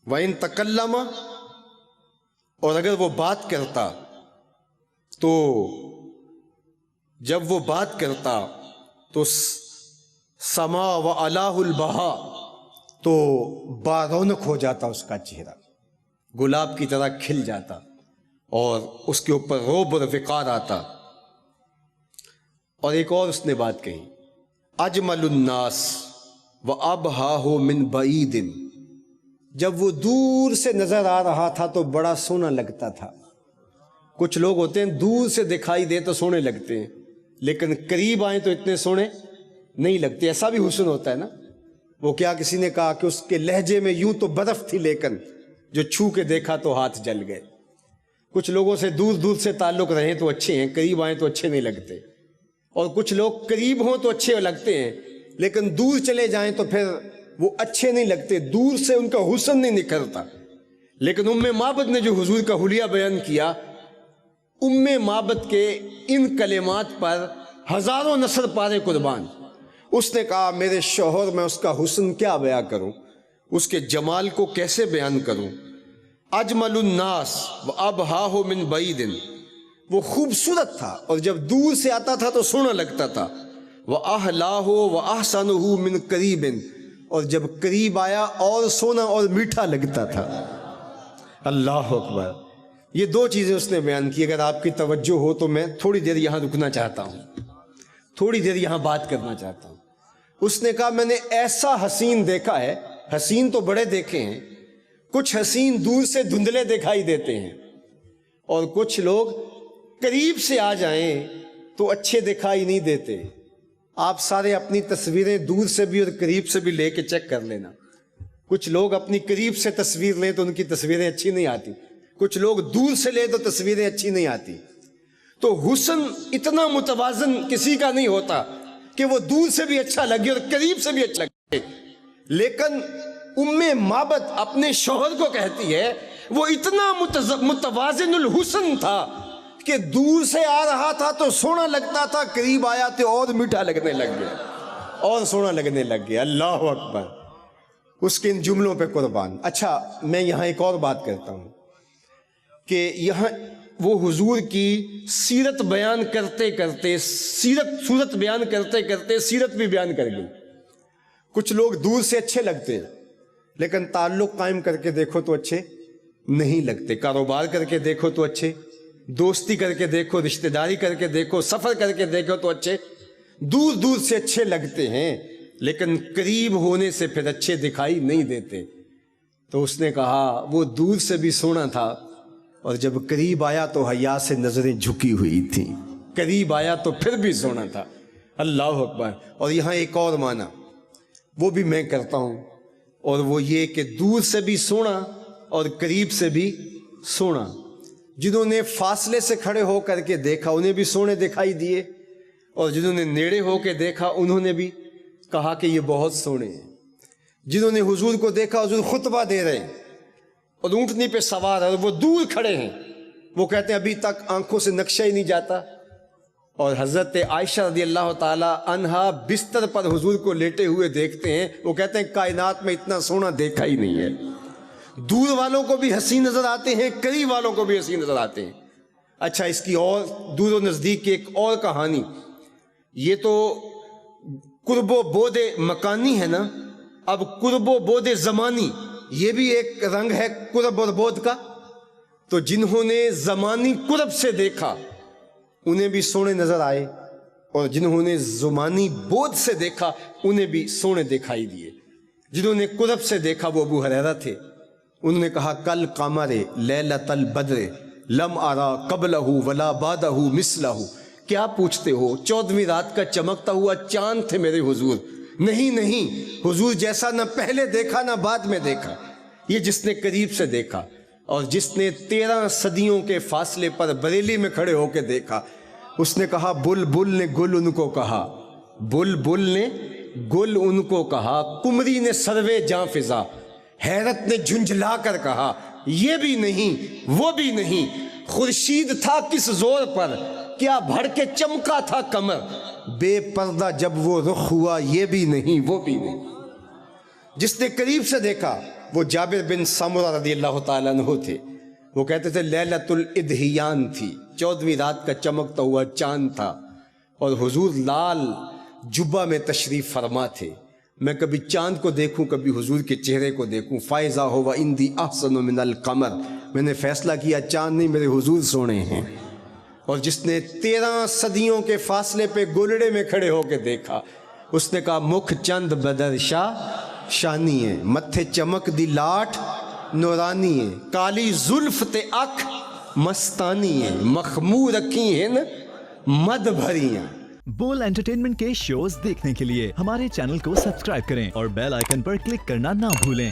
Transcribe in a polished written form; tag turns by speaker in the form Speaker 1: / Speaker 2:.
Speaker 1: وَإِن تَكَلَّمَ، اور اگر وہ بات کرتا تو جب وہ بات کرتا تو سما وعلاہ البہا، تو بارونق ہو جاتا اس کا چہرہ، گلاب کی طرح کھل جاتا اور اس کے اوپر رعب اور وقار آتا۔ اور ایک اور اس نے بات کہی، اجمل الناس وابہاہ من بعید، جب وہ دور سے نظر آ رہا تھا تو بڑا سونا لگتا تھا۔ کچھ لوگ ہوتے ہیں دور سے دکھائی دے تو سونے لگتے ہیں، لیکن قریب آئیں تو اتنے سونے نہیں لگتے۔ ایسا بھی حسن ہوتا ہے نا، وہ کیا کسی نے کہا کہ اس کے لہجے میں یوں تو برف تھی لیکن جو چھو کے دیکھا تو ہاتھ جل گئے۔ کچھ لوگوں سے دور دور سے تعلق رہیں تو اچھے ہیں، قریب آئیں تو اچھے نہیں لگتے، اور کچھ لوگ قریب ہوں تو اچھے لگتے ہیں لیکن دور چلے جائیں تو پھر وہ اچھے نہیں لگتے، دور سے ان کا حسن نہیں نکھرتا۔ لیکن ام معبد نے جو حضور کا حلیہ بیان کیا، ام معبد کے ان کلمات پر ہزاروں نثر پارے قربان۔ اس نے کہا میرے شوہر میں اس کا حسن کیا بیان کروں، اس کے جمال کو کیسے بیان کروں۔ اجمل الناس وابہاہ من بعید، وہ خوبصورت تھا اور جب دور سے آتا تھا تو سونا لگتا تھا۔ وَأَحْلَاهُ وَأَحْسَنُهُ مِنْ قَرِيبٍ، اور جب قریب آیا اور سونا اور میٹھا لگتا تھا۔ اللہ اکبر، یہ دو چیزیں اس نے بیان کی۔ اگر آپ کی توجہ ہو تو میں تھوڑی دیر یہاں رکنا چاہتا ہوں، تھوڑی دیر یہاں بات کرنا چاہتا ہوں۔ اس نے کہا میں نے ایسا حسین دیکھا ہے، حسین تو بڑے دیکھے ہیں، کچھ حسین دور سے دھندلے دکھائی دیتے ہیں اور کچھ لوگ قریب سے آ جائیں تو اچھے دکھائی نہیں دیتے۔ آپ سارے اپنی تصویریں دور سے بھی اور قریب سے بھی لے کے چیک کر لینا۔ کچھ لوگ اپنی قریب سے تصویر لیں تو ان کی تصویریں اچھی نہیں آتی، کچھ لوگ دور سے لیں تو تصویریں اچھی نہیں آتی۔ تو حسن اتنا متوازن کسی کا نہیں ہوتا کہ وہ دور سے بھی اچھا لگے اور قریب سے بھی اچھا لگے۔ لیکن ام معبد اپنے شوہر کو کہتی ہے وہ اتنا متوازن الحسن تھا کہ دور سے آ رہا تھا تو سونا لگتا تھا، قریب آیا تو اور میٹھا لگنے لگ گیا اور سونا لگنے لگ گیا۔ اللہ اکبر، اس کے ان جملوں پہ قربان۔ اچھا، میں یہاں ایک اور بات کرتا ہوں کہ یہاں وہ حضور کی سیرت بیان کرتے کرتے صورت بیان کرتے کرتے سیرت بھی بیان کر گئی۔ کچھ لوگ دور سے اچھے لگتے ہیں لیکن تعلق قائم کر کے دیکھو تو اچھے نہیں لگتے، کاروبار کر کے دیکھو تو اچھے، دوستی کر کے دیکھو، رشتہ داری کر کے دیکھو، سفر کر کے دیکھو تو اچھے، دور دور سے اچھے لگتے ہیں لیکن قریب ہونے سے پھر اچھے دکھائی نہیں دیتے۔ تو اس نے کہا وہ دور سے بھی سونا تھا اور جب قریب آیا تو حیا سے نظریں جھکی ہوئی تھیں، قریب آیا تو پھر بھی سونا تھا۔ اللہ اکبر۔ اور یہاں ایک اور معنی وہ بھی میں کرتا ہوں، اور وہ یہ کہ دور سے بھی سونا اور قریب سے بھی سونا۔ جنہوں نے فاصلے سے کھڑے ہو کر کے دیکھا انہیں بھی سونے دکھائی دیے، اور جنہوں نے نیڑے ہو کے دیکھا انہوں نے بھی کہا کہ یہ بہت سونے ہیں۔ جنہوں نے حضور کو دیکھا، حضور خطبہ دے رہے ہیں اور اونٹنی پہ سوار ہے اور وہ دور کھڑے ہیں، وہ کہتے ہیں ابھی تک آنکھوں سے نقشہ ہی نہیں جاتا۔ اور حضرت عائشہ رضی اللہ تعالی عنہا بستر پر حضور کو لیٹے ہوئے دیکھتے ہیں، وہ کہتے ہیں کائنات میں اتنا سونا دیکھا ہی نہیں ہے۔ دور والوں کو بھی حسین نظر آتے ہیں، قریب والوں کو بھی حسین نظر آتے ہیں۔ اچھا، اس کی اور دور و نزدیک کی ایک اور کہانی، یہ تو قرب و بعد مکانی ہے نا، اب قرب و بعد زمانی، یہ بھی ایک رنگ ہے قرب اور بعد کا۔ تو جنہوں نے زمانی قرب سے دیکھا انہیں بھی سونے نظر آئے، اور جنہوں نے زمانی بعد سے دیکھا انہیں بھی سونے دکھائی دیے۔ جنہوں نے قرب سے دیکھا وہ ابو ہریرہ تھے، انہوں نے کہا کل قمر لیلۃ البدر لم ارا قبلہ ولا بعدہ مثلہ، کیا پوچھتے ہو، 14ویں رات کا چمکتا ہوا چاند تھے میرے حضور، نہیں حضور جیسا نہ پہلے دیکھا نہ بعد میں دیکھا۔ یہ جس نے قریب سے دیکھا، اور جس نے 13 صدیوں کے فاصلے پر بریلی میں کھڑے ہو کے دیکھا، اس نے کہا بلبل نے گل ان کو کہا، بلبل نے گل ان کو کہا، قمری نے سروے جاں فضا، حیرت نے جھنجھلا کر کہا یہ بھی نہیں وہ بھی نہیں، خورشید تھا کس زور پر، کیا بھڑ کے چمکا تھا کمر، بے پردہ جب وہ رخ ہوا یہ بھی نہیں وہ بھی نہیں۔ جس نے قریب سے دیکھا وہ جابر بن سمرہ رضی اللہ تعالیٰ عنہ تھے. وہ کہتے تھے لیلۃ الادھیان تھی، 14ویں رات کا چمکتا ہوا چاند تھا، اور حضور لال جبہ میں تشریف فرما تھے. میں کبھی چاند کو دیکھوں، کبھی حضور کے چہرے کو دیکھوں. فائزہ ہو و اندی احسن من القمر، میں نے فیصلہ کیا چاند نہیں میرے حضور سونے ہیں. اور جس نے 13 صدیوں کے فاصلے پہ گولڑے میں کھڑے ہو کے دیکھا، اس نے کہا مکھ چند بدر شاہ شانی ہے، متھے چمک دی لاٹ نورانی ہے، کالی زلف تے اکھ مستانی ہے، مخمور رکھی ہیں مد بھری ہیں.
Speaker 2: بول انٹرٹینمنٹ کے شوز دیکھنے کے لیے ہمارے چینل کو سبسکرائب کریں اور بیل آئیکن پر کلک کرنا نہ بھولیں.